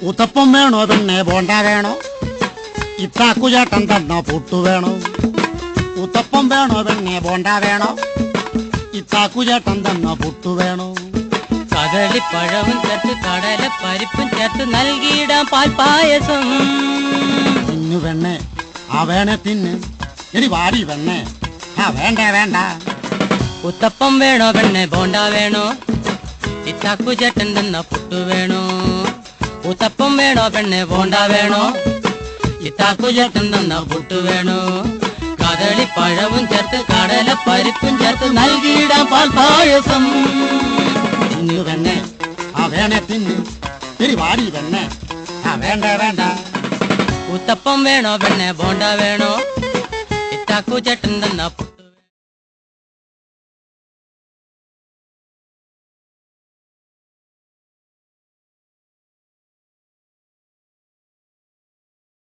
ഉത്തപ്പം വേണോ പിന്നെ ബോണ്ട വേണോ? ഇത്താക്കുചേട്ടൻ തന്ന പുട്ടു വേണോ? ഉത്തപ്പം വേണോ പിന്നെ ബോണ്ട വേണോ? ഇത്താക്കുചേട്ടൻ തന്ന പുട്ടു വേണോ? കദളിപ്പഴവും ചേർത്ത് കടല പരിപ്പും ചേർത്ത് നൽകിയിടാം പാൽപ്പായസം. തിന്നു വെണ്ണേ, ആ വേണേ തിന്ന്. എടി വാടി വെണ്ണേ, ആ വേണ്ട വേണ്ട. ഉത്തപ്പം വേണോ പെണ്ണെ ബോണ്ട വേണോ? ഇത്താക്കുചേട്ടൻ തന്ന പുട്ടു വേണോ? ഉത്തപ്പം വേണോ പെണ്ണെ ബോണ്ട വേണോ? ഇത്താക്കുചേട്ടൻ തന്ന പുട്ടു വേണോ? കദളിപ്പഴവും ചേർത്ത് കടല പരിപ്പും ചേർത്ത് നൽകിയിടാം പാൽപ്പായസം. തിന്നു വെണ്ണേ, ആ വേണേ തിന്ന്. എടി വാടി വെണ്ണേ, ആ വേണ്ട വേണ്ട. ഉത്തപ്പം വേണോ പെണ്ണെ ബോണ്ട വേണോ? ഇത്താക്കുചേട്ടൻ തന്ന